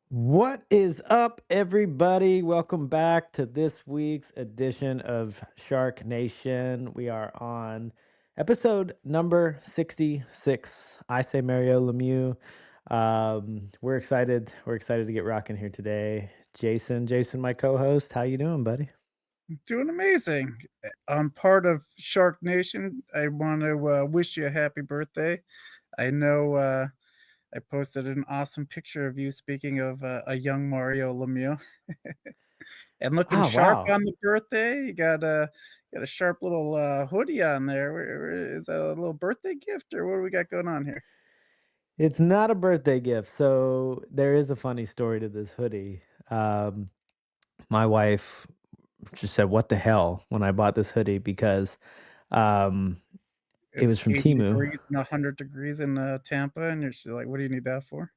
What is up, everybody? Welcome back to this week's edition of Shark Nation. We are on episode number 66. I say Mario Lemieux. We're excited. We're excited to get rocking here today. Jason, my co-host. How you doing, buddy? Doing amazing. I'm part of SharkNation. I want to wish you a happy birthday. I know I posted an awesome picture of you speaking of a young Mario Lemieux and looking Oh, sharp wow. on the birthday. You got a sharp little hoodie on there. Is that a little birthday gift or what do we got going on here? It's not a birthday gift. So there is a funny story to this hoodie. My wife just said, "What the hell?" when I bought this hoodie because um, it was It's from 80 Temu. degrees and 100 degrees in Tampa, and she's like, "What do you need that for?"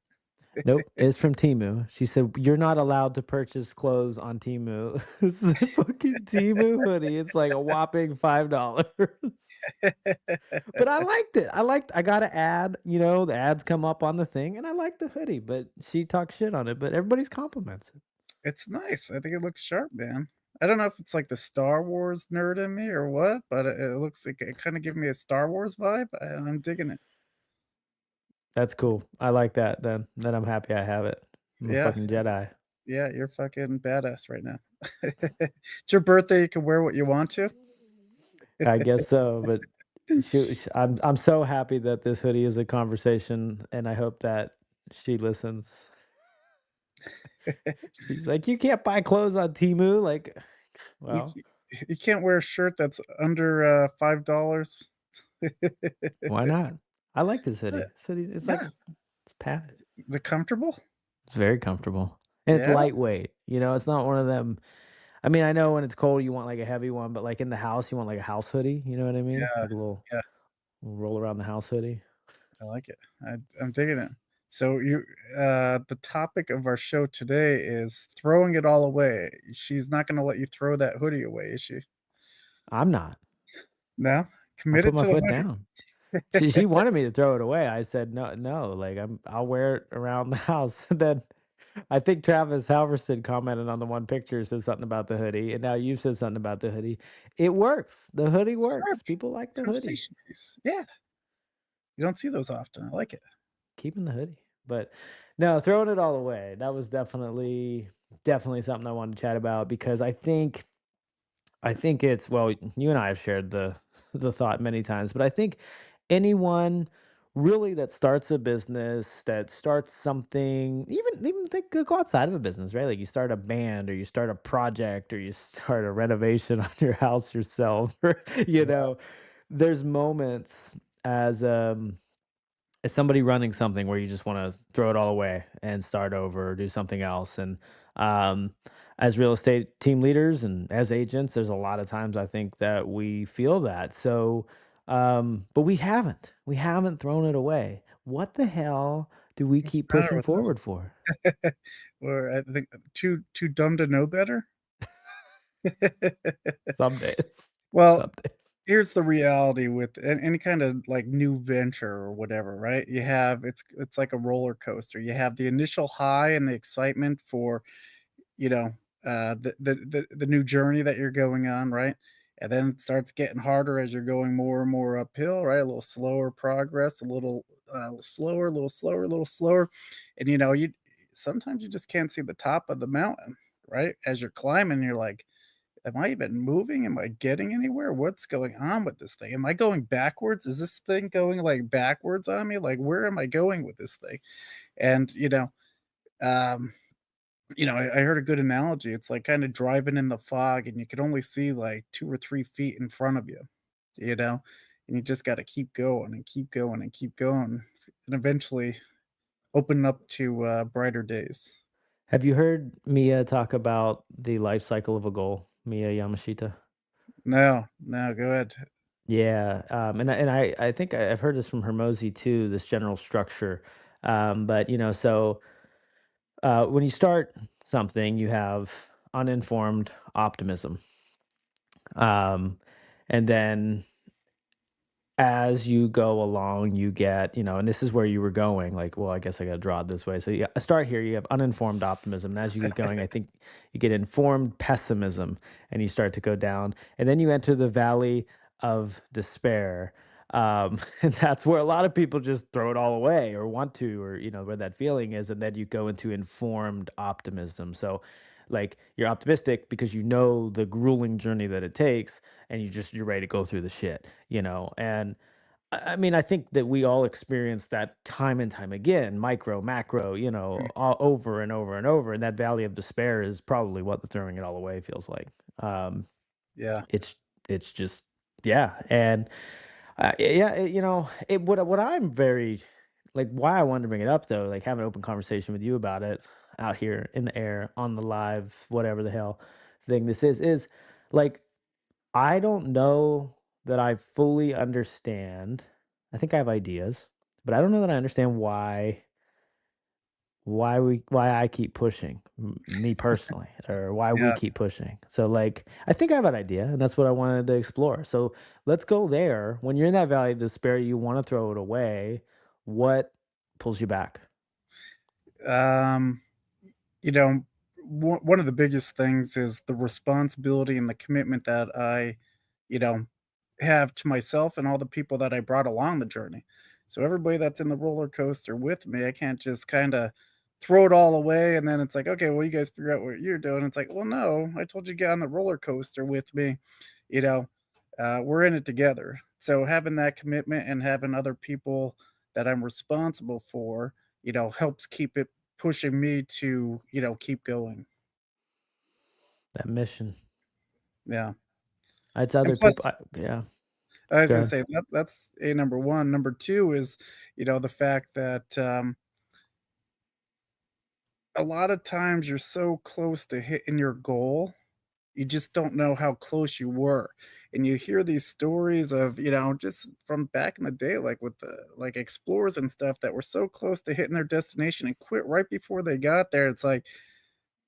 Nope, it's from Temu. She said, "You're not allowed to purchase clothes on Temu." This is a fucking Temu hoodie. It's like a whopping $5. But I liked it. I got an ad, the ads come up on the thing, and I like the hoodie, but she talks shit on it, but everybody's compliments it. It's nice. I think it looks sharp, man. I don't know if it's like the Star Wars nerd in me or what, but it looks like it kinda give me a Star Wars vibe. I'm digging it. That's cool. I like that then I'm happy I have it. I'm a Yeah, fucking Jedi. yeah, you're fucking badass right now. It's your birthday, you can wear what you want to. I guess so, but I'm so happy that this hoodie is a conversation, and I hope that she listens. She's like, "You can't buy clothes on Temu." Like, You well, c you can't wear a shirt that's under, $5. why not? I like this Yeah, hoodie. This hoodie, it's like yeah. it's padded. Is it comfortable? It's very comfortable, and it's Yeah? lightweight. It's not one of them. I mean, I know when it's cold, you want like a heavy one, but like in the house, you want like a house hoodie. You know what I mean? Yeah, Like a yeah, little roll around the house hoodie. I like it. I'm digging it. So the topic of our show today is throwing it all away. She's not gonna let you throw that hoodie away, is she? I'm not. No? I put Committed my to the foot hoodie. down. She wanted me to throw it away. I said, "No, no, like, I'll wear it around the house." Then I think Travis Halverson commented on the one picture, said something about the hoodie, and now you said something about the hoodie. It works. The hoodie Sharp. works. People like the hoodie. Conversation piece. Yeah, you don't see those often. I like it. Keeping the hoodie. But no, throwing it all away. That was definitely something I wanted to chat about because I think it's well, you and I have shared the thought many times, but I think anyone really that starts a business, that starts something, even think go outside of a business, right? Like you start a band or you start a project or you start a renovation on your house yourself, or Yeah. there's moments as somebody running something where you just want to throw it all away and start over or do something else. And um, as real estate team leaders and as agents, there's a lot of times I think that we feel that. So, but we haven't thrown it away. What the hell do we What's keep the matter pushing with us? forward for? Or I think too dumb to know better? Some days, Well, some days. here's the reality with any kind of, like, new venture or whatever, right? You have it's like a roller coaster. You have the initial high and the excitement for, you know, the new journey that you're going on, right? And then it starts getting harder as you're going more and more uphill, right? A little slower progress, a little slower, a little slower, a little slower. And, you sometimes you just can't see the top of the mountain, right? As you're climbing, you're like, am I even moving? Am I getting anywhere? What's going on with this thing? Am I going backwards? Is this thing going like backwards on me? Like, where am I going with this thing? And, um, I heard a good analogy. It's like kind of driving in the fog and you can only see like 2 or 3 feet in front of you, you know, and you just got to keep going and keep going and keep going and eventually open up to brighter days. Have you heard Mia talk about the life cycle of a goal? Mia Yamashita. No, no, go ahead. Yeah, and I think I've heard this from Hermosi too, this general structure. But when you start something, you have uninformed optimism, um, and then as you go along, you get, and this is where you were going, like, well, I guess I got to draw it this way. So, yeah, I start here. You have uninformed optimism. And as you get going, I think you get informed pessimism and you start to go down. And then you enter the valley of despair. And that's where a lot of people just throw it all away or want to, or, where that feeling is. And then you go into informed optimism. So, like, you're optimistic because you know the grueling journey that it takes and you're ready to go through the shit, and I mean, I think that we all experience that time and time again, micro, macro, all over and over and over. And that valley of despair is probably what the throwing it all away feels like. Um, Yeah. it's it's just yeah, and yeah, what I'm very like why I wanted to bring it up though, like have an open conversation with you about it out here in the air on the live whatever the hell thing this is like I don't know that I fully understand. I think I have ideas, but I don't know that I understand why I keep pushing, me personally, or why we Yeah. keep pushing. So like I think I have an idea and that's what I wanted to explore. So let's go there. When you're in that valley of despair, you want to throw it away. What pulls you back? Um, you know, one of the biggest things is the responsibility and the commitment that I, you know, have to myself and all the people that I brought along the journey. So everybody that's in the roller coaster with me, I can't just kind of throw it all away and then it's like, okay, well, you guys figure out what you're doing. It's like, well, no, I told you to get on the roller coaster with me. You know, we're in it together. So having that commitment and having other people that I'm responsible for, helps keep it pushing me to, keep going. That mission. Yeah. It's And other people. plus, Yeah. I was Go gonna ahead. say that's a number one. Number two is, the fact that a lot of times you're so close to hitting your goal, you just don't know how close you were. And you hear these stories of, just from back in the day, like with the like explorers and stuff that were so close to hitting their destination and quit right before they got there. It's like,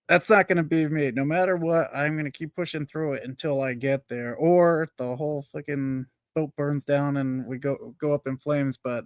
that's not gonna be me. No matter what, I'm gonna keep pushing through it until I get there, or the whole freaking boat burns down and we go up in flames, but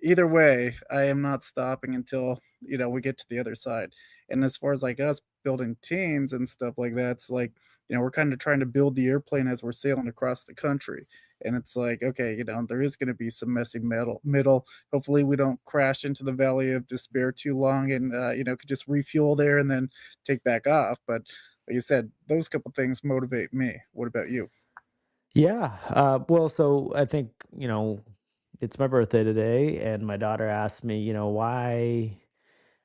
either way, I am not stopping until, we get to the other side. And as far as, like, us building teams and stuff like that, it's like, we're kinda trying to build the airplane as we're sailing across the country, and it's like, okay, there is gonna be some messy metal middle. Hopefully, we don't crash into the valley of despair too long and, could just refuel there and then take back off, but like you said, those couple things motivate me. What about you? Yeah. Well, so I think, it's my birthday today, and my daughter asked me, why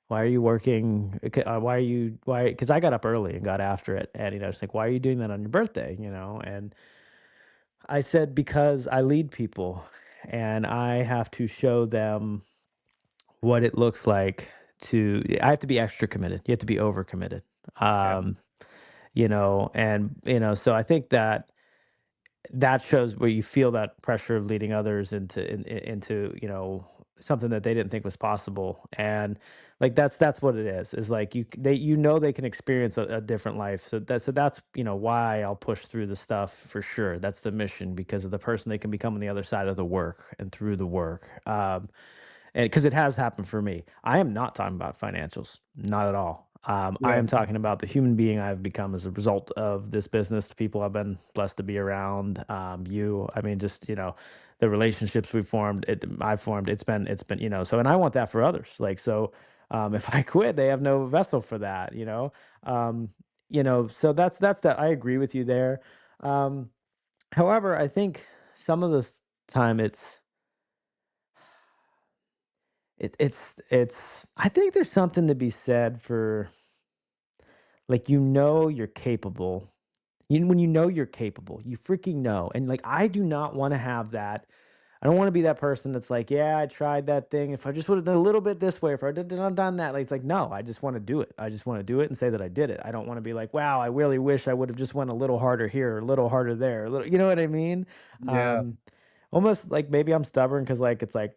are you working? Because I got up early and got after it. And, she's like, why are you doing that on your birthday? And I said, because I lead people and I have to show them what it looks like I have to be extra committed. You have to be over committed. Yeah, Um, so I think that shows where you feel that pressure of leading others into something that they didn't think was possible, and like that's what it is like they can experience a different life, so that's why I'll push through the stuff for sure. That's the mission, because of the person they can become on the other side of the work and through the work. And because it has happened for me. I am not talking about financials, not at all. I yeah, am talking about the human being I've become as a result of this business, the people I've been blessed to be around. I mean, just the relationships we've formed, I've formed. It's been, so, and I want that for others. Like, so, if I quit, they have no vessel for that. Um, so that's that. I agree with you there. Um, However, I think some of this time it's I think there's something to be said for, like, you're capable. When you know you're capable, you freaking know. And like I do not want to have that. I don't want to be that person that's like, yeah, I tried that thing. If I just would have done a little bit this way, if I did not done that, like it's like, no, I just want to do it. I just want to do it and say that I did it. I don't want to be like, wow, I really wish I would have just went a little harder here, or a little harder there, a little, you know what I mean? yeah, Um, Almost like maybe I'm stubborn because like it's like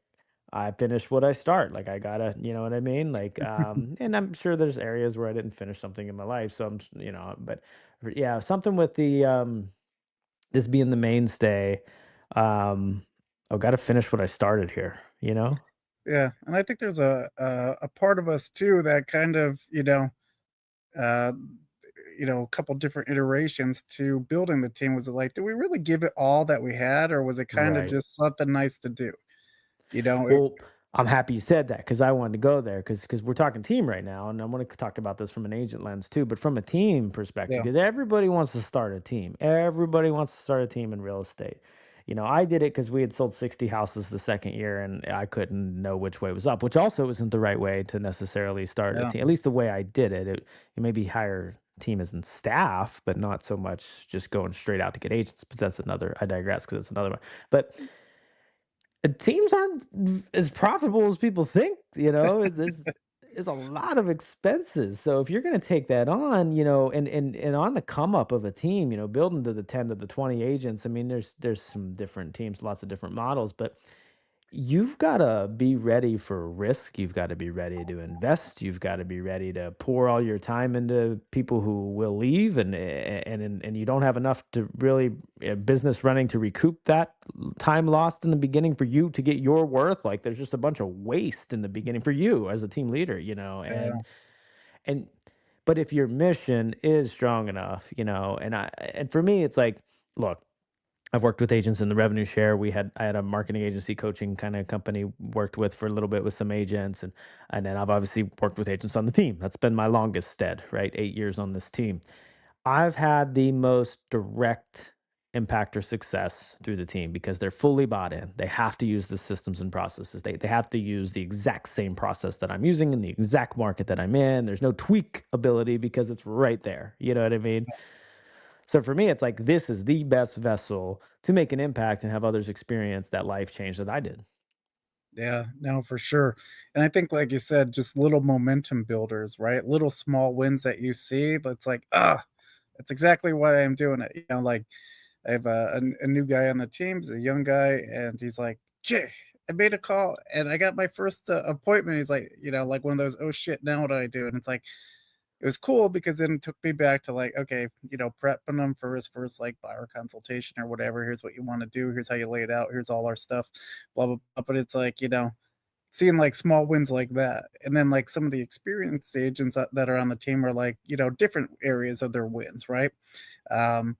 I finish what I start. Like I gotta, you know what I mean? Like, and I'm sure there's areas where I didn't finish something in my life. So but yeah, something with the this being the mainstay. Um, Oh, got to finish what I started here, you know? Yeah, and I think there's a part of us too that kind of, uh, a couple different iterations to building the team. Was it like, did we really give it all that we had, or was it kind of Right. just something nice to do? You know, it, Well, I'm happy you said that because I wanted to go there because we're talking team right now, and I want to talk about this from an agent lens too, but from a team perspective, yeah, because everybody wants to start a team. Everybody wants to start a team in real estate. I did it because we had sold 60 houses the second year, and I couldn't know which way was up, which also isn't the right way to necessarily start a yeah, team. At least the way I did it, it maybe hire team as in staff, but not so much just going straight out to get agents. But that's another. I digress because it's another one. But teams aren't as profitable as people think, there's a lot of expenses. So if you're going to take that on, and on the come up of a team, building to the 10 to the 20 agents, I mean, there's some different teams, lots of different models, but you've gotta be ready for risk, you've gotta be ready to invest, you've gotta be ready to pour all your time into people who will leave, and you don't have enough to really business running to recoup that time lost in the beginning for you to get your worth. Like, there's just a bunch of waste in the beginning for you as a team leader, yeah, and but if your mission is strong enough, and for me, it's like, look, I've worked with agents in the revenue share. I had a marketing agency coaching kind of company worked with for a little bit with some agents, and then I've obviously worked with agents on the team. That's been my longest stead, right? 8 years on this team. I've had the most direct impact or success through the team because they're fully bought in. They have to use the systems and processes. They have to use the exact same process that I'm using in the exact market that I'm in. There's no tweak ability because it's right there. You know what I mean? So for me, it's like this is the best vessel to make an impact and have others experience that life change that I did. yeah, no, for sure. And I think, like you said, just little momentum builders, right? Little small wins that you see. That's like, that's exactly why I'm doing it. Like I have a new guy on the team, he's a young guy, and he's like, "Jay, I made a call and I got my first appointment." He's like, like one of those, "Oh shit, now what do I do?" And it's like, it was cool because then it took me back to like, okay, prepping him for his first like buyer consultation or whatever. Here's what you want to do. Here's how you lay it out. Here's all our stuff, blah blah blah. But it's like, seeing like small wins like that, and then like some of the experienced agents that are on the team are like, different areas of their wins, right? Um,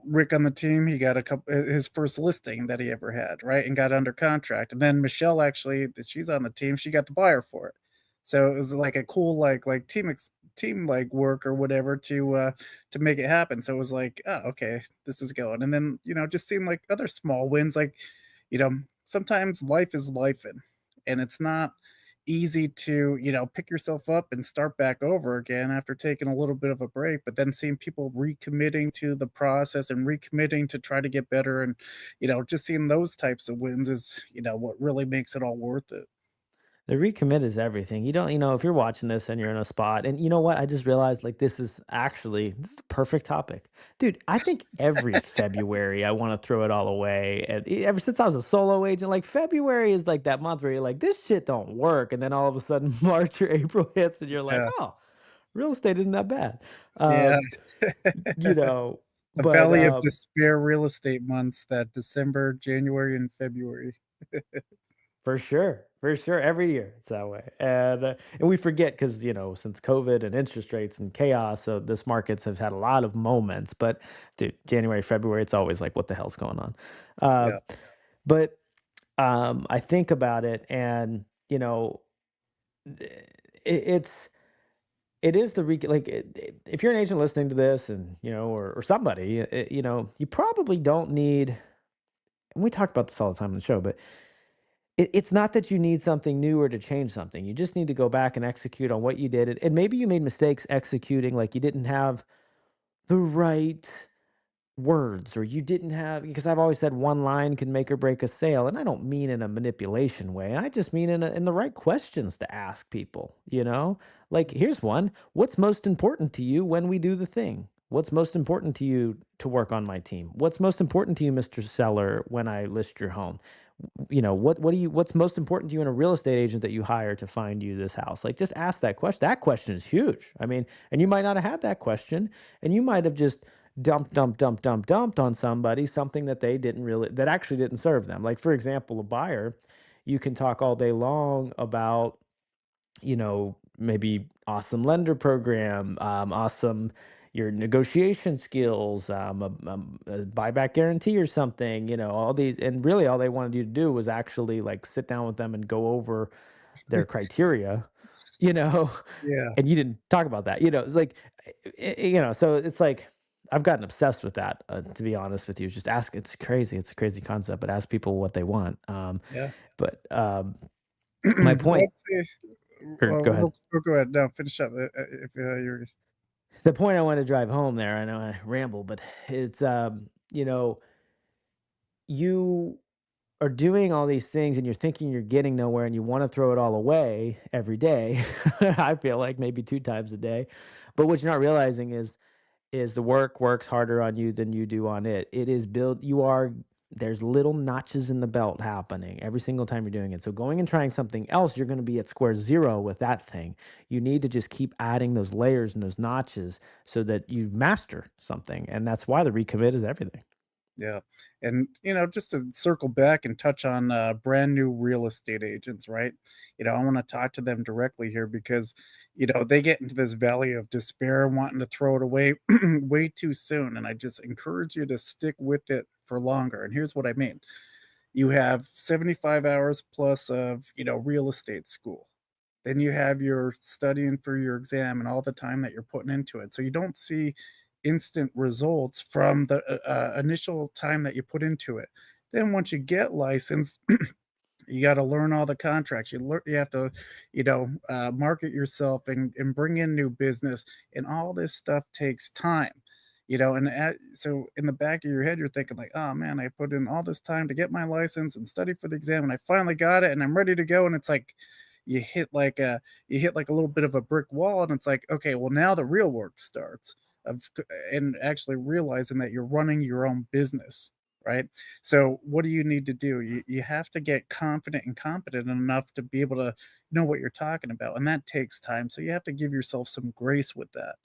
Rick on the team, he got a couple his first listing that he ever had, right? And got under contract. And then Michelle actually, that she's on the team, she got the buyer for it. So it was like a cool like team like work or whatever to make it happen. So it was like, oh, okay, this is going. And then, just seeing like other small wins, like, sometimes life is life and it's not easy to, pick yourself up and start back over again after taking a little bit of a break, but then seeing people recommitting to the process and recommitting to try to get better and, just seeing those types of wins is, what really makes it all worth it. The recommit is everything. You don't, if you're watching this and you're in a spot, and you know what? I just realized like this is the perfect topic. Dude, I think every February I want to throw it all away. And ever since I was a solo agent, like February is like that month where you're like, this shit don't work. And then all of a sudden March or April hits and you're like, Yeah. oh, real estate isn't that bad. Yeah. Um, you know, The but valley of despair real estate months, that December, January, and February. For sure, every year it's that way, and we forget because since COVID and interest rates and chaos, so this markets have had a lot of moments. But dude, January, February, it's always like, what the hell's going on? Uh, Yeah. but I think about it, and it's it is if you're an agent listening to this, and or somebody, you probably don't need. And we talk about this all the time on the show, but it's not that you need something new or to change something. You just need to go back and execute on what you did. And maybe you made mistakes executing, like you didn't have the right words, or you didn't have, because I've always said one line can make or break a sale. And I don't mean in a manipulation way. I just mean in the right questions to ask people. Like, here's one. What's most important to you when we do the thing? What's most important to you to work on my team? What's most important to you, Mr. Seller, when I list your home? What's most important to you in a real estate agent that you hire to find you this house? Like, just ask that question. That question is huge. I mean, and you might not have had that question, and you might have just dumped on somebody something that they didn't really that actually didn't serve them. Like, for example, a buyer, you can talk all day long about, maybe awesome lender program, awesome your negotiation skills, a buyback guarantee or something, all these, and really all they wanted you to do was actually like sit down with them and go over their criteria, you know, Yeah, and you didn't talk about that, it's like, so it's like, I've gotten obsessed with that, to be honest with you. Just ask, it's crazy, it's a crazy concept, but ask people what they want. yeah. But my Well, point, I'd say or well, go ahead. go ahead. No, finish up, if, you're The point I want to drive home there, I know I ramble, but it's, you are doing all these things and you're thinking you're getting nowhere and you want to throw it all away every day. I feel like maybe 2 times a day. But what you're not realizing is the work works harder on you than you do on it. It is built, there's little notches in the belt happening every single time you're doing it. So going and trying something else, you're going to be at square zero with that thing. You need to just keep adding those layers and those notches so that you master something. And that's why the recommit is everything. Yeah. And, just to circle back and touch on brand new real estate agents, right? I want to talk to them directly here because, they get into this valley of despair, wanting to throw it away way too soon. And I just encourage you to stick with it for longer. And here's what I mean: you have 75 hours plus of, real estate school. Then you have your studying for your exam and all the time that you're putting into it. So you don't see instant results from the initial time that you put into it. Then once you get licensed, you got to learn all the contracts. You have to, market yourself and bring in new business, and all this stuff takes time. So in the back of your head, you're thinking like, "Oh man, I put in all this time to get my license and study for the exam, and I finally got it, and I'm ready to go." And it's like you hit like a you hit like a little bit of a brick wall, and it's like, okay, well now the real work starts of and actually realizing that you're running your own business, right? So what do you need to do? You have to get confident and competent enough to be able to know what you're talking about, and that takes time. So you have to give yourself some grace with that.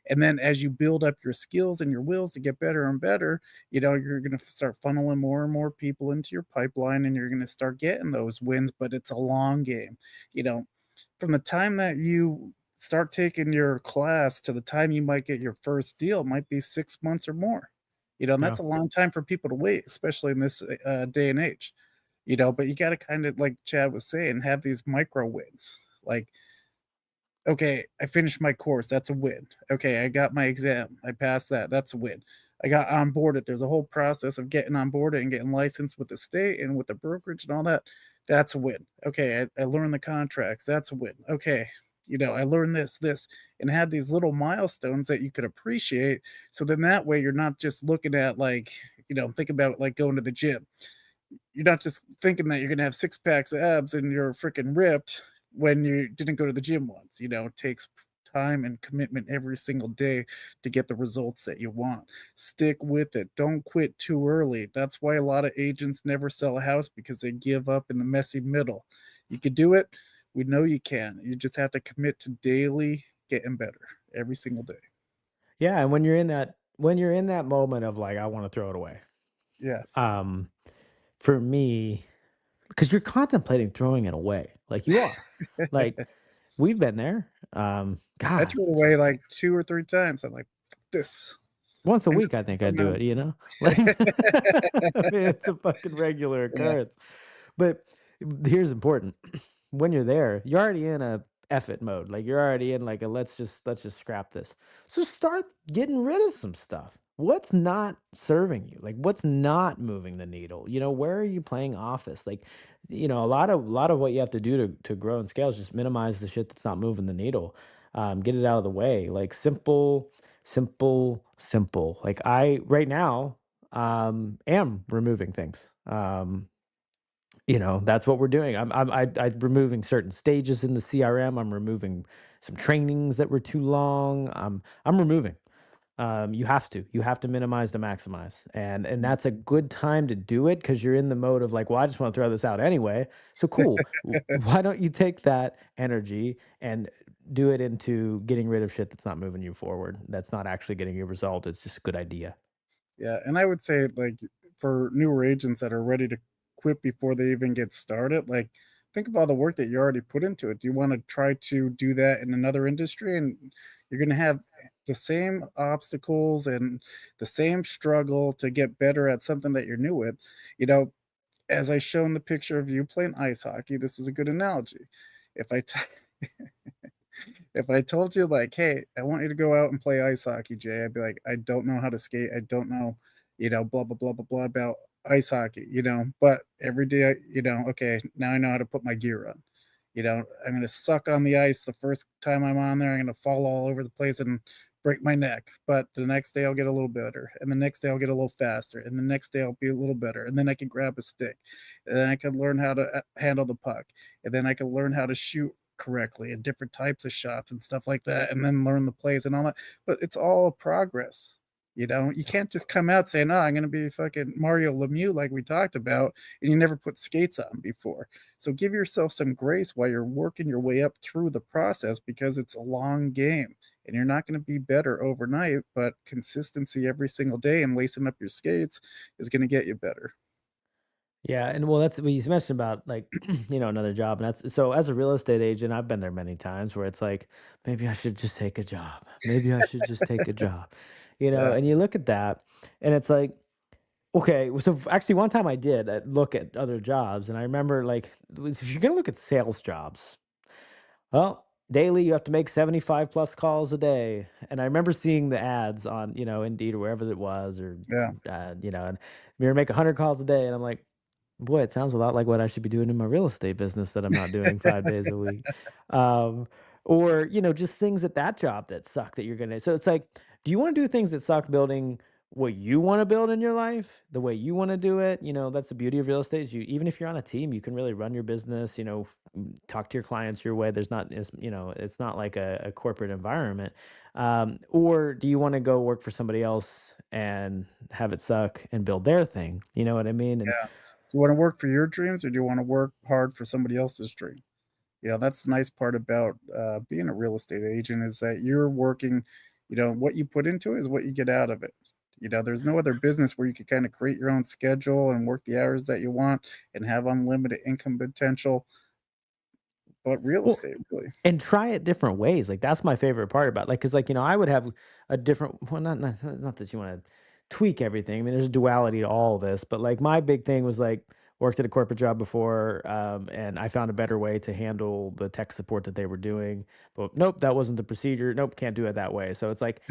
And then as you build up your skills and your wills to get better and better, you're going to start funneling more and more people into your pipeline, and you're going to start getting those wins, but it's a long game. You know, from the time that you start taking your class to the time you might get your first deal might be 6 months or more. And Yeah. that's a long time for people to wait, especially in this, day and age. But you gotta kinda, like Chad was saying, have these micro wins. Like, okay, I finished my course, that's a win. Okay, I got my exam, I passed that, that's a win. I got onboarded, there's a whole process of getting onboarded and getting licensed with the state and with the brokerage and all that. That's a win. Okay, I learned the contracts, that's a win. Okay, I learned this, and had these little milestones that you could appreciate. So then that way you're not just looking at like, think about like going to the gym. You're not just thinking that you're gonna have six packs of abs and you're freaking ripped when you didn't go to the gym once. It takes time and commitment every single day to get the results that you want. Stick with it. Don't quit too early. That's why a lot of agents never sell a house, because they give up in the messy middle. You could do it. We know you can. You just have to commit to daily getting better every single day. Yeah, and when you're in that moment of like, I want to throw it away. Yeah. Um, for me, because you're contemplating throwing it away. Like you are. Like we've been there. I God, threw it away like 2 or 3 times. I'm like, "This," once a and week just I think I do somehow. it. Like I mean, it's a fucking regular Yeah. occurrence. But here's important. When you're there, you're already in a F it mode. Like you're already in like a let's just scrap this. So start getting rid of some stuff. What's not serving you? Like what's not moving the needle? Where are you playing office? Like, a lot of what you have to do to grow and scale is just minimize the shit that's not moving the needle. Get it out of the way. Like simple, simple, simple. Like I right now am removing things. That's what we're doing. I'm removing certain stages in the CRM. I'm removing some trainings that were too long. I'm removing. You have to minimize to maximize, and Mm. that's a good time to do it because you're in the mode of like, well, I just want to throw this out anyway. So cool. Why don't you take that energy and do it into getting rid of shit that's not moving you forward. That's not actually getting you a result. It's just a good idea. Yeah, and I would say, like, for newer agents that are ready to quit before they even get started, like, think of all the work that you already put into it. Do you wanna try to do that in another industry? And you're gonna have the same obstacles and the same struggle to get better at something that you're new with. You know, as I shown the picture of you playing ice hockey, this is a good analogy. If I t if I told you like, "Hey, I want you to go out and play ice hockey, Jay," I'd be like, "I don't know how to skate. I don't know, blah blah blah blah blah about ice hockey, but every day, okay, now I know how to put my gear on. I'm gonna suck on the ice the first time I'm on there. I'm gonna fall all over the place and break my neck. But the next day I'll get a little better, and the next day I'll get a little faster, and the next day I'll be a little better, and then I can grab a stick, and then I can learn how to handle the puck, and then I can learn how to shoot correctly and different types of shots and stuff like that, and then learn the plays and all that. But it's all a progress. You can't just come out saying, "Oh, I'm gonna be fucking Mario Lemieux," like we talked about, and you never put skates on before. So give yourself some grace while you're working your way up through the process because it's a long game and you're not going to be better overnight, but consistency every single day and lacing up your skates is going to get you better. Yeah, and well, that's what you mentioned about like, another job, and that's so as a real estate agent, I've been there many times where it's like, maybe I should just take a job. Maybe I should just take a job, Yeah, and you look at that, and it's like, okay, so actually, one time I did look at other jobs, and I remember like, if you're gonna look at sales jobs, well, daily you have to make 75 plus calls a day, and I remember seeing the ads on, Indeed or wherever it was, or yeah, and we were make 100 calls a day, and I'm like, boy, it sounds a lot like what I should be doing in my real estate business that I'm not doing 5 days a week. Um, or, just things at that job that suck that you're gonna so it's like, do you wanna do things that suck building what you wanna build in your life, the way you wanna do it? That's the beauty of real estate is you even if you're on a team, you can really run your business, talk to your clients your way. There's not as it's not like a corporate environment. Or do you wanna go work for somebody else and have it suck and build their thing? You know what I mean? And yeah. Do you want to work for your dreams or do you want to work hard for somebody else's dream? That's the nice part about being a real estate agent is that you're working, what you put into it is what you get out of it. There's no other business where you could kind of create your own schedule and work the hours that you want and have unlimited income potential, but real well, estate, really. and try it different ways. Like that's my favorite part about like because like I would have a different well not that you want to tweak everything. I mean, there's a duality to all this, but like my big thing was like worked at a corporate job before, and I found a better way to handle the tech support that they were doing. But nope, that wasn't the procedure. Nope, can't do it that way. So it's like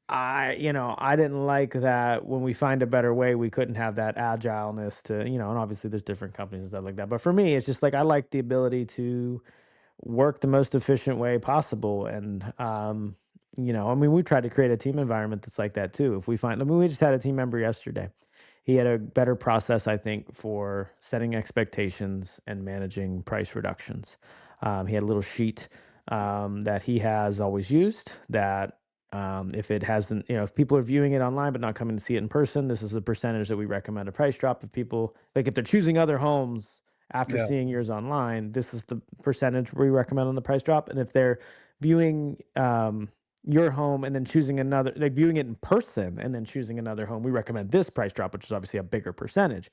I didn't like that when we find a better way, we couldn't have that agileness to, and obviously there's different companies and stuff like that. But for me, it's just like I like the ability to work the most efficient way possible. And, I mean, we try to create a team environment that's like that too. If we find, I mean, we just had a team member yesterday. He had a better process, I think, for setting expectations and managing price reductions. He had a little sheet that he has always used that if it hasn't, if people are viewing it online but not coming to see it in person, this is the percentage that we recommend a price drop. If people like, if they're choosing other homes after Yeah, seeing yours online, this is the percentage we recommend on the price drop. And if they're viewing your home and then choosing another, like viewing it in person and then choosing another home, we recommend this price drop, which is obviously a bigger percentage.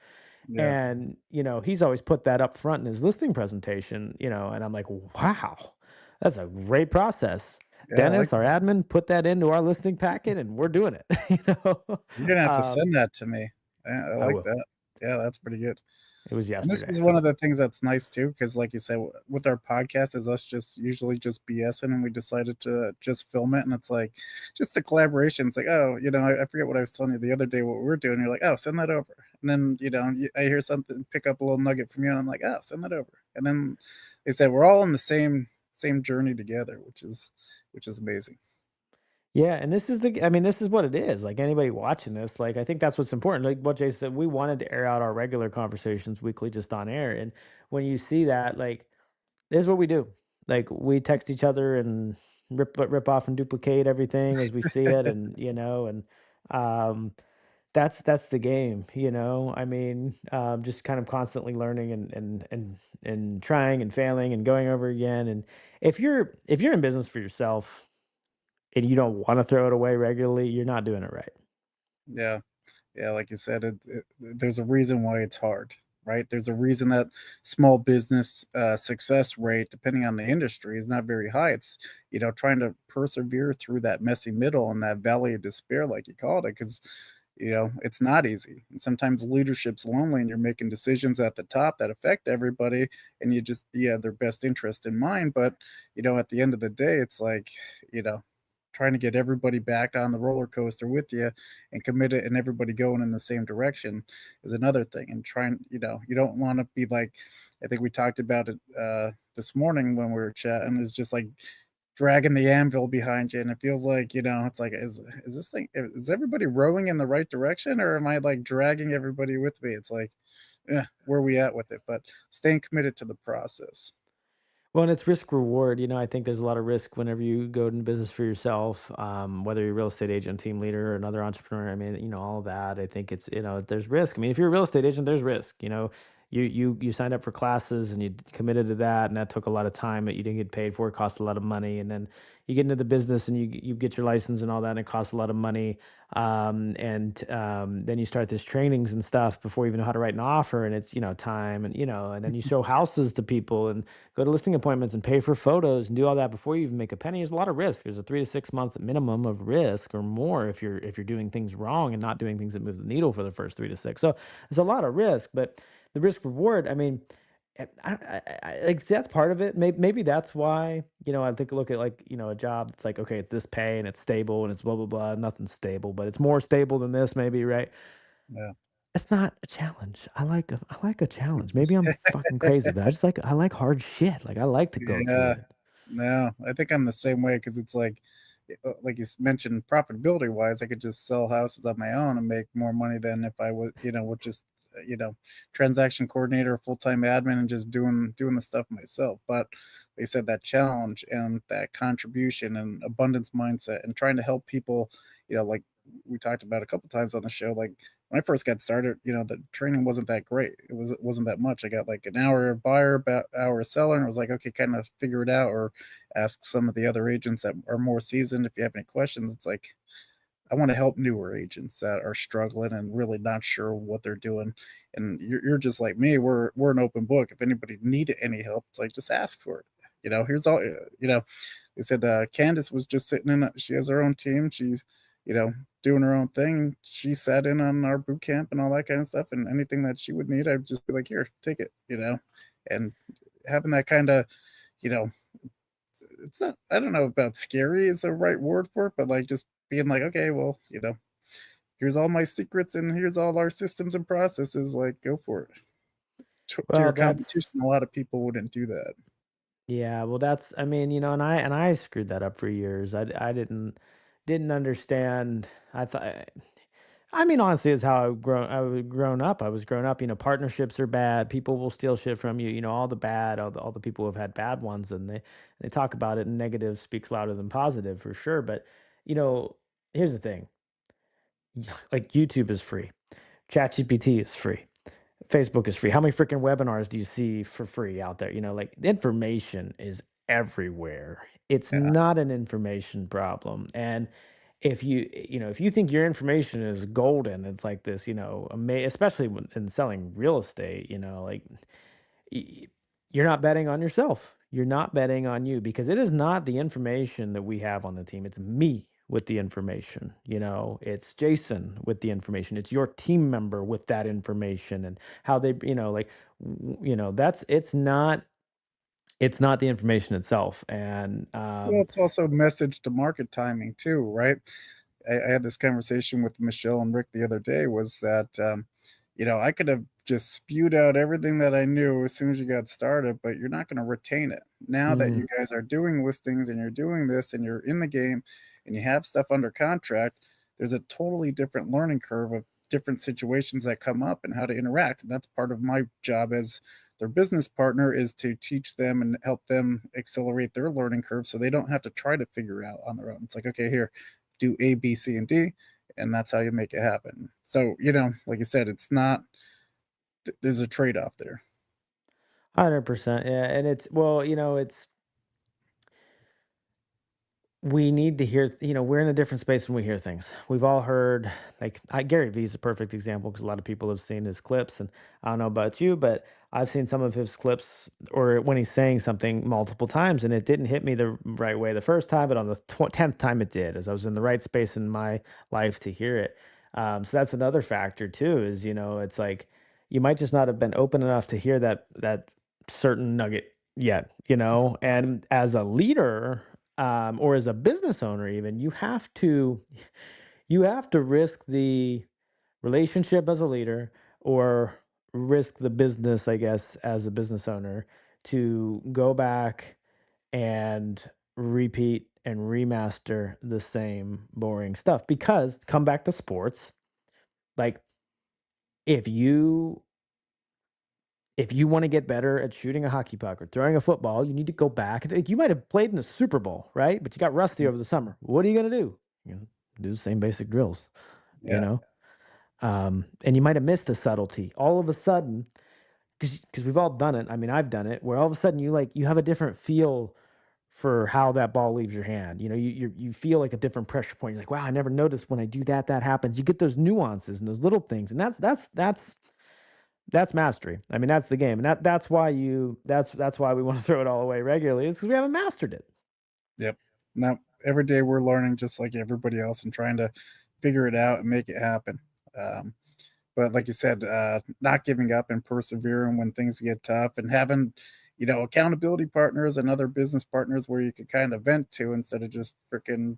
yeah, And, he's always put that up front in his listing presentation, and I'm like, wow, that's a great process. yeah. I like Dennis, our that. admin, put that into our listing packet and we're doing it. you know? You're gonna have to Um, send that to me. I I like will. that. Yeah, that's pretty good. It was And this yesterday. is one So of the things that's nice too, because like you said, with our podcast is us just usually just BSing, and we decided to just film it, and it's like just the collaboration. It's like, oh, I forget what I was telling you the other day what we were doing. You're like, oh, send that over, and then I hear something, pick up a little nugget from you, and I'm like, oh, send that over, and then they said we're all in the same journey together, which is amazing. yeah, and this is I mean, this is what it is. Like anybody watching this, like I think that's what's important. Like what Jay said, we wanted to air out our regular conversations weekly just on air. And when you see that, like this is what we do. Like we text each other and rip off and duplicate everything as we see it, and um That's the game, you know? I mean, just kind of constantly learning and trying and failing and going over again, and if you're in business for yourself and you don't wanna throw it away regularly, you're not doing it right. Yeah. Yeah, like you said, there's a reason why it's hard, right? There's a reason that small business success rate, depending on the industry, is not very high. It's, trying to persevere through that messy middle and that valley of despair, like you called it, because it's not easy. And sometimes leadership's lonely, and you're making decisions at the top that affect everybody, and you have their best interest in mind. But at the end of the day, it's like, you know, trying to get everybody back on the roller coaster with you and commit it and everybody going in the same direction is another thing. And you don't want to be like, I think we talked about it this morning when we were chatting, is just like dragging the anvil behind you. And it feels like, it's like, is this thing, is everybody rowing in the right direction, or am I like dragging everybody with me? It's like, where are we at with it? But staying committed to the process. Well, and it's risk reward. I think there's a lot of risk whenever you go into business for yourself, whether you're a real estate agent, team leader, or another entrepreneur. I mean, all of that. I think there's risk. I mean, if you're a real estate agent, there's risk. You signed up for classes and you committed to that, and that took a lot of time that you didn't get paid for. It cost a lot of money, and then you get into the business and you get your license and all that, and it costs a lot of money. And then you start this trainings and stuff before you even know how to write an offer, and it's time, and then you show houses to people and go to listing appointments and pay for photos and do all that before you even make a penny. There's a lot of risk. There's a 3 to 6 month minimum of risk or more if you're doing things wrong and not doing things that move the needle for the first 3 to 6. So there's a lot of risk, but the risk reward. I mean, like that's part of it. Maybe that's why I think look at like a job. It's like, okay, it's this pay and it's stable and it's blah blah blah. Nothing's stable, but it's more stable than this, maybe, right? Yeah. It's not a challenge. I like a challenge. Maybe I'm fucking crazy, but I like hard shit. Like I like to go through Yeah. it. No, I think I'm the same way because it's like mentioned, profitability wise, I could just sell houses on my own and make more money than if I was, would just, transaction coordinator, full time admin, and just doing the stuff myself. But they said that challenge and that contribution and abundance mindset and trying to help people, like we talked about a couple times on the show, like when I first got started, the training wasn't that great. It wasn't that much. I got like an hour of buyer, about hour of seller, and I was like, okay, kind of figure it out, or ask some of the other agents that are more seasoned if you have any questions. It's like I want to help newer agents that are struggling and really not sure what they're doing. And you're just like me. We're an open book. If anybody needed any help, it's like just ask for it. Here's all. They said Candace was just sitting in. She has her own team. She's doing her own thing. She sat in on our boot camp and all that kind of stuff. And anything that she would need, I'd just be like, here, take it. And having that kind of you know it's not, I don't know about scary is the right word for it, but like just being like, okay, well, here's all my secrets and here's all our systems and processes. Like, go for it. To Well, your that's competition, a lot of people wouldn't do that. yeah. Well, that's I mean, and I screwed that up for years. I didn't understand. I thought. I mean, honestly, it's how I was grown up. I was grown up. Partnerships are bad. People will steal shit from you. All the bad, all the people who have had bad ones, and they talk about it. And negative speaks louder than positive, for sure. But you know, here's the thing: like YouTube is free, ChatGPT is free, Facebook is free. How many freaking webinars do you see for free out there? Like the information is everywhere. It's Yeah. not an information problem. And if you think your information is golden, it's like this, especially in selling real estate, like y- you're not betting on yourself. You're not betting on you because it is not the information that we have on the team. It's me with the information. It's Jason with the information. It's your team member with that information and how they, like, that's it's not the information itself. And Well, it's also message to market timing too, right? I had this conversation with Michelle and Rick the other day, was that, I could have just spewed out everything that I knew as soon as you got started, but you're not going to retain it. Now that mm, you guys are doing listings and you're doing this and you're in the game and you have stuff under contract, there's a totally different learning curve of different situations that come up and how to interact. And that's part of my job as their business partner, is to teach them and help them accelerate their learning curve so they don't have to try to figure out on their own. It's like, okay, here, do A, B, C, and D. and that's how you make it happen. So, like you said, it's not there's a trade-off there. 100%. Yeah, and it's well, it's we need to hear, we're in a different space when we hear things. We've all heard, like, Gary Vee is a perfect example because a lot of people have seen his clips. And I don't know about you, but I've seen some of his clips or when he's saying something multiple times and it didn't hit me the right way the first time, but on the 10th time it did, as I was in the right space in my life to hear it. So that's another factor too, is, it's like you might just not have been open enough to hear that certain nugget yet, and as a leader, or as a business owner even, you have to risk the relationship as a leader, or risk the business, I guess, as a business owner, to go back and repeat and remaster the same boring stuff. Because come back to sports, like, if you if you want to get better at shooting a hockey puck or throwing a football, you need to go back. Like, you might have played in the Super Bowl, right? But you got rusty Mm, over the summer. What are you going to do? You know, do the same basic drills, you yeah, know? And you might have missed the subtlety. All of a sudden, because we've all done it. I mean, I've done it, where all of a sudden you have a different feel for how that ball leaves your hand. You feel like a different pressure point. You're like, wow, I never noticed when I do that, that happens. You get those nuances and those little things, and that's mastery. I mean, that's the game, and that's why we want to throw it all away regularly, is because we haven't mastered it. yep. Now, every day we're learning just like everybody else and trying to figure it out and make it happen. Um, but like you said, not giving up and persevering when things get tough and having, accountability partners and other business partners where you could kind of vent to instead of just freaking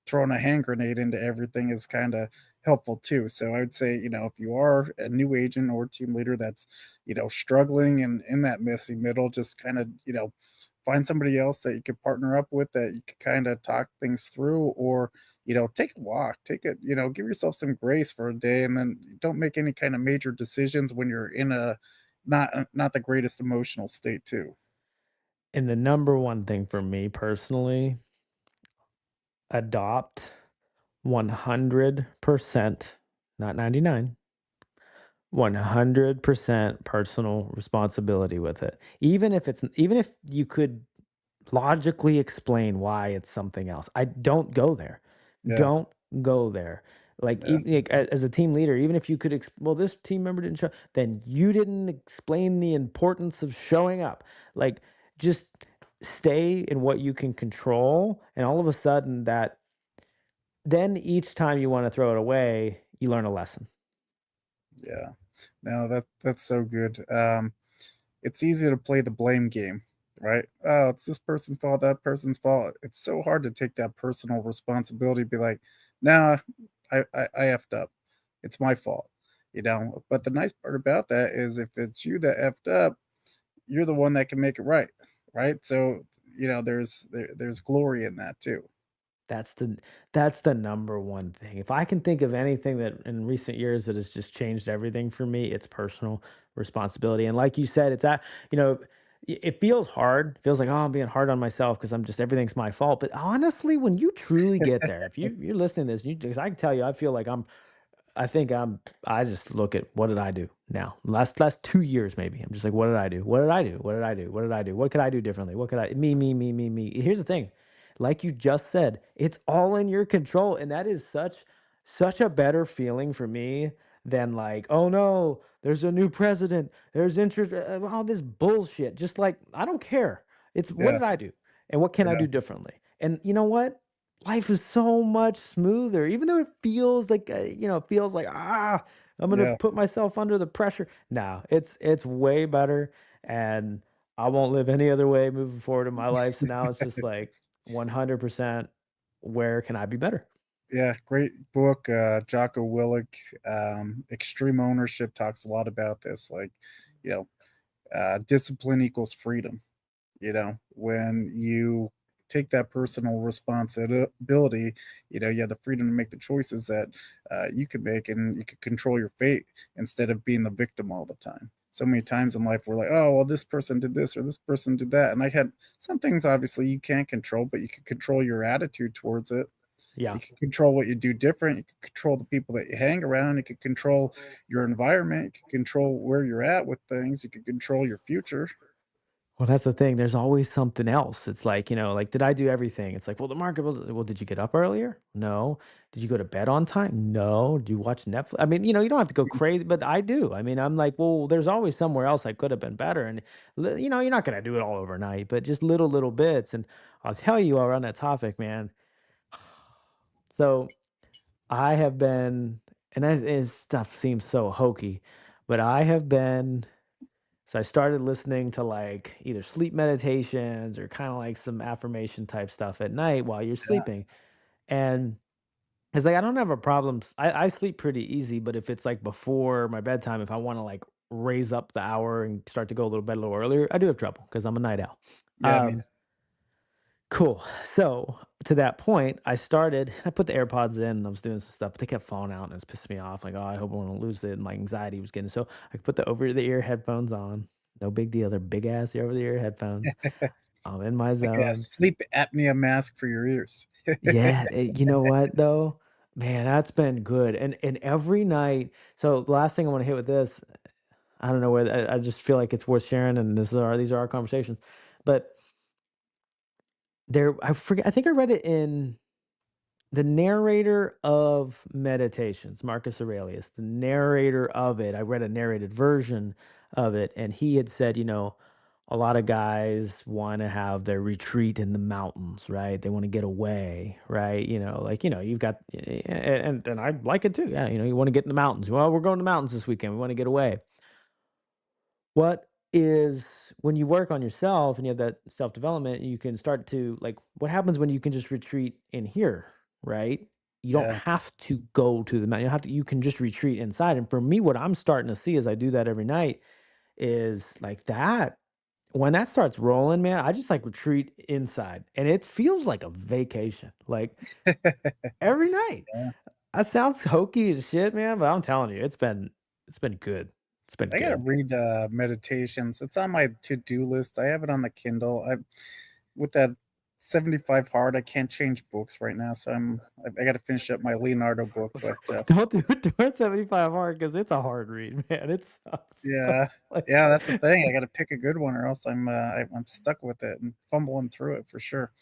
throwing a hand grenade into everything is kind of helpful too. So I would say, if you are a new agent or team leader that's, struggling and in that messy middle, just kind of, find somebody else that you could partner up with that you could kind of talk things through, or, take a walk, take it, give yourself some grace for a day, and then don't make any kind of major decisions when you're in a not the greatest emotional state too. And the number one thing for me personally, adopt 100%, not 99, 100% personal responsibility with it. Even if you could logically explain why it's something else. I don't go there. Yeah, Don't go there. yeah, As a team leader, even if you could, well, this team member didn't show, then you didn't explain the importance of showing up. Like, just stay in what you can control, and all of a sudden, then each time you want to throw it away, you learn a lesson. yeah. No, that's so good. It's easy to play the blame game, right? Oh, it's this person's fault, that person's fault. It's so hard to take that personal responsibility, be like, nah, I effed up. It's my fault, But the nice part about that is if it's you that effed up, you're the one that can make it right, right? So, there's glory in that too. That's the that's the number one thing. If I can think of anything that in recent years that has just changed everything for me, it's personal responsibility. And like you said, it feels hard. It feels like, oh, I'm being hard on myself because I'm just everything's my fault. But honestly, when you truly get there, if you're listening to this, because I can tell you, I feel like I just look at what did I do now? Last 2 years maybe. I'm just like, what did I do? What did I do? What did I do? What did I do? What could I do differently? What could I me. Here's the thing. Like you just said, it's all in your control, and that is such a better feeling for me than, like, oh no, there's a new president. There's interest, all this bullshit. Just like, I don't care. It's what Yeah, did I do? And what can I yeah, do differently? And you know what? Life is so much smoother, even though it feels like, I'm gonna yeah, put myself under the pressure. No, it's way better, and I won't live any other way moving forward in my life. So now it's just like 100%. Where can I be better? yeah. Great book. Jocko Willick, Extreme Ownership talks a lot about this. Like, you know, discipline equals freedom. When you take that personal responsibility, you have the freedom to make the choices that you can make, and you can control your fate instead of being the victim all the time. So many times in life, we're like, oh, well, this person did this or this person did that. And I had some things obviously you can't control, but you can control your attitude towards it. Yeah. You can control what you do different, you can control the people that you hang around, you can control your environment, you can control where you're at with things, you can control your future. Well, that's the thing. There's always something else. It's like, like, did I do everything? It's like, well, the market was, well, did you get up earlier? No. Did you go to bed on time? No. Do you watch Netflix? I mean, you don't have to go crazy, but I do. I mean, I'm like, well, there's always somewhere else I could have been better. And, you're not going to do it all overnight, but just little bits. And I'll tell you while we're on that topic, man. So I have been, and stuff seems so hokey, but I have been so I started listening to like either sleep meditations or kind of like some affirmation type stuff at night while you're Yeah, sleeping. And it's like I don't have a problem. I sleep pretty easy, but if it's like before my bedtime, if I want to like raise up the hour and start to go a little bit a little earlier, I do have trouble because I'm a night owl. yeah, I mean, Um, cool. So to that point, I put the AirPods in and I was doing some stuff, but they kept falling out and it's pissing me off. Like, oh, I hope I won't lose it. And my anxiety was getting so I put the over the ear headphones on. No big deal. They're big ass over the ear headphones. I'm in my like a zone. sleep apnea mask for your ears. Yeah, you know what though? Man, that's been good. And every night, so the last thing I want to hit with this, I don't know where I just feel like it's worth sharing, and these are our conversations. But I forget, I think I read it in the narrator of Meditations, Marcus Aurelius, the narrator of it, I read a narrated version of it, and he had said, a lot of guys want to have their retreat in the mountains, right? They want to get away, right? You've got, and I like it too. Yeah, you want to get in the mountains. Well, we're going to the mountains this weekend. We want to get away. What is when you work on yourself and you have that self development, you can start to like what happens when you can just retreat in here, right? You don't Yeah. have to go to the mountain. You can just retreat inside. And for me, what I'm starting to see as I do that every night is like that. When that starts rolling, man, I just like retreat inside and it feels like a vacation. Like every night. Yeah. That sounds hokey as shit, man, but I'm telling you, it's been good. It's been I gotta good. read, Meditations. It's on my to-do list. I have it on the Kindle. I with that 75 hard, I can't change books right now, so I gotta finish up my Leonardo book, but, Don't do it towards 75 hard because it's a hard read, man. It sucks. yeah. Like, Yeah, that's the thing. I gotta pick a good one or else I'm stuck with it and fumbling through it for sure.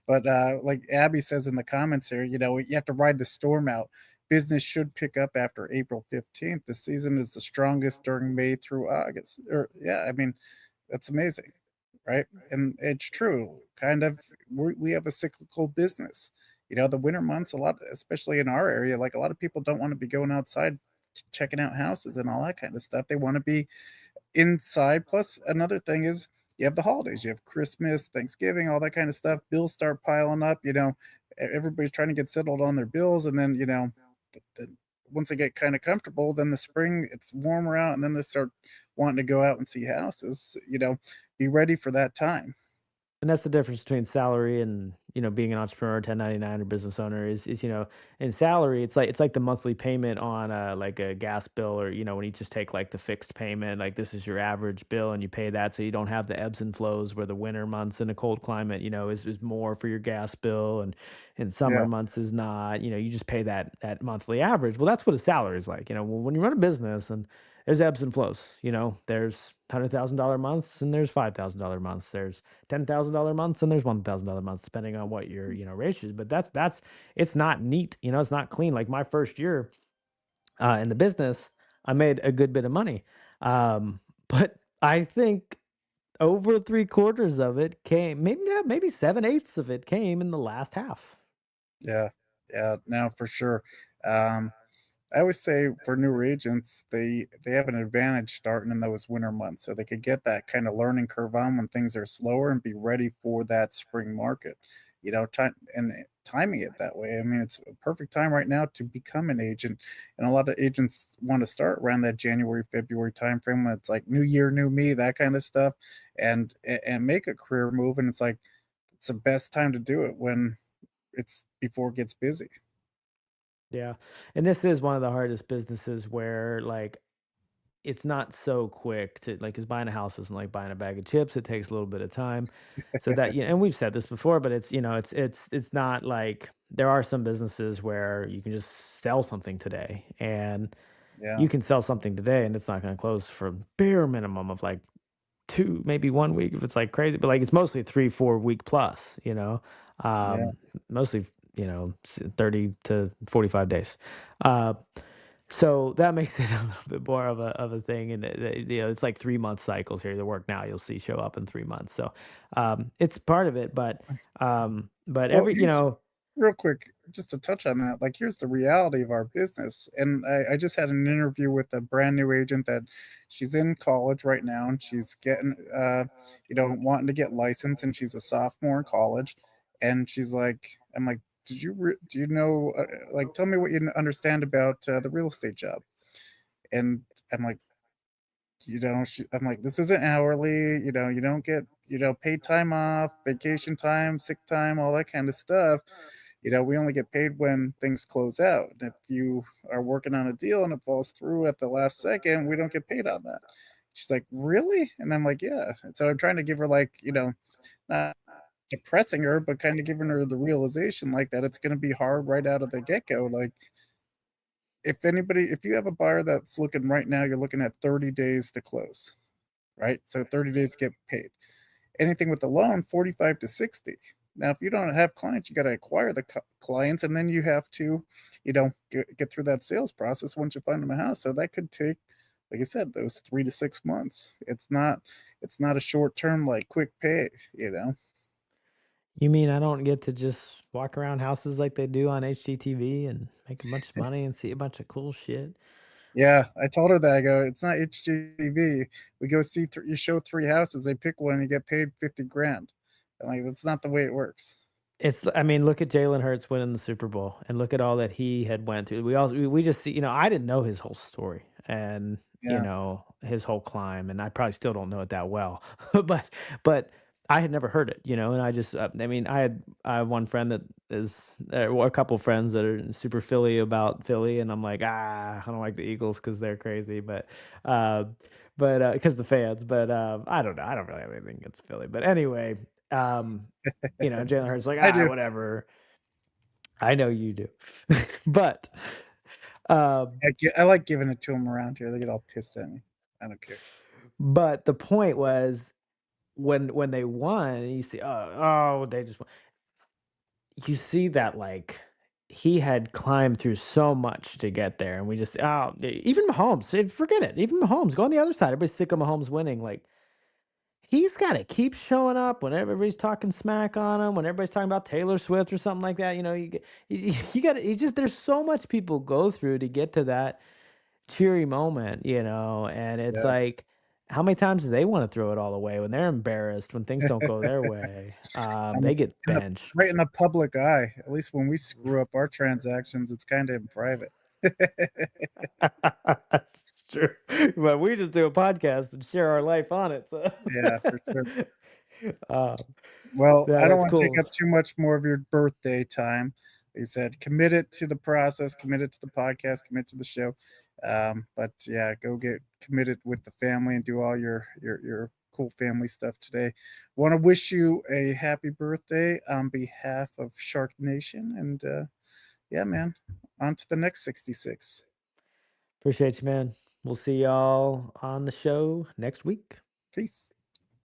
But, like Abby says in the comments here, you have to ride the storm out. Business should pick up after April 15th. The season is the strongest during May through August. Or yeah, I mean, that's amazing, right? And it's true. Kind of, we have a cyclical business. The winter months, a lot, especially in our area, like a lot of people don't want to be going outside checking out houses and all that kind of stuff. They want to be inside. Plus, another thing is you have the holidays. You have Christmas, Thanksgiving, all that kind of stuff. Bills start piling up. Everybody's trying to get settled on their bills, and then once they get kind of comfortable, then the spring it's warmer out, and then they start wanting to go out and see houses. Be ready for that time. and that's the difference between salary and, being an entrepreneur, 1099 or business owner is, in salary, it's like the monthly payment on like a gas bill or, when you just take like the fixed payment, like this is your average bill and you pay that so you don't have the ebbs and flows where the winter months in a cold climate, is more for your gas bill and in summer Yeah, months is not, you just pay that monthly average. Well, that's what a salary is like. Well, when you run a business and there's ebbs and flows, there's $100,000 months and there's $5,000 months. There's $10,000 months and there's $1,000 months depending on what your ratio is. But that's it's not neat. It's not clean. Like my first year in the business, I made a good bit of money, but I think over 3/4 of it came, maybe yeah, maybe 7/8 of it came in the last half. yeah, yeah. Now for sure. Um, I always say for newer agents, they have an advantage starting in those winter months, so they could get that kind of learning curve on when things are slower and be ready for that spring market. Time and timing it that way. I mean, it's a perfect time right now to become an agent, and a lot of agents want to start around that January, February timeframe when it's like new year, new me, that kind of stuff, and make a career move. And it's like it's the best time to do it when it's before it gets busy. Yeah, and this is one of the hardest businesses where like it's not so quick to like, 'cause buying a house isn't like buying a bag of chips, it takes a little bit of time. So that and we've said this before, but it's, it's not like there are some businesses where you can just sell something today, and Yeah, you can sell something today, and it's not going to close for bare minimum of like 2, maybe 1 week if it's, like, crazy, but, like, it's mostly 3, 4 week plus, yeah. mostly, 30 to 45 days. Uh, so that makes it a little bit more of a thing, and, it's like 3-month cycles here. The work now you'll see show up in 3 months, so, it's part of it, but Well, every here's real quick, just to touch on that, like, here's the reality of our business, and I just had an interview with a brand new agent that she's in college right now, and she's getting, wanting to get licensed, and she's a sophomore in college, and she's like I'm like, do you know, like, tell me what you understand about, the real estate job?" And I'm like, I'm like, "This isn't hourly, you don't get, paid time off, vacation time, sick time, all that kind of stuff. We only get paid when things close out. And if you are working on a deal and it falls through at the last second, we don't get paid on that." She's like, "Really?" And I'm like, "Yeah." And so I'm trying to give her like, not depressing her, but kind of giving her the realization like that it's going to be hard right out of the get go. Like, if you have a buyer that's looking right now, you're looking at 30 days to close, right? So 30 days to get paid. Anything with the loan, 45 to 60. Now, if you don't have clients, you got to acquire the clients, and then you have to, get through that sales process once you find them a house. So that could take, like I said, those 3 to 6 months. It's not a short term like quick pay. You mean I don't get to just walk around houses like they do on HGTV and make a bunch of money and see a bunch of cool shit? Yeah, I told her that. I go, it's not HGTV. We go see, you show three houses, they pick one, and you get paid 50 grand. I'm like, that's not the way it works. I mean, look at Jalen Hurts winning the Super Bowl and look at all that he had went through. We just see, I didn't know his whole story and, Yeah. his whole climb, and I probably still don't know it that well. but but I had never heard it, and I just I mean, I have one friend that is well, a couple friends that are super Philly about Philly, and I'm like, "Ah, I don't like the Eagles cuz they're crazy." Uh because the fans, but I don't know. I don't really have anything against Philly. But anyway, um Jalen Hurts like, I do. whatever. I know you do. But, um, I like giving it to them around here. They get all pissed at me. I don't care. but the point was when they won, you see, they just won. You see that, like, he had climbed through so much to get there, and we just, even Mahomes, forget it. Even Mahomes, go on the other side. Everybody's sick of Mahomes winning. Like, he's gotta keep showing up when everybody's talking smack on him, when everybody's talking about Taylor Swift or something like that, you gotta you just there's so much people go through to get to that cheery moment, and it's Yeah. like, how many times do they wanna throw it all away when they're embarrassed, when things don't go their way? On the They get in the benched. right in the public eye. At least when we screw up our transactions, it's kinda in private. That's true, but we just do a podcast and share our life on it, so Yeah, for sure. um, Well, yeah, I don't that's wanna take cool. up too much more of your birthday time. Like you said, committed to the process, committed to the podcast, commit to the show. But yeah, go get committed with the family and do all your cool family stuff today. Wanna wish you a happy birthday on behalf of Shark Nation, and, yeah, man, on to the next 66. Appreciate you, man. We'll see y'all on the show next week. Peace.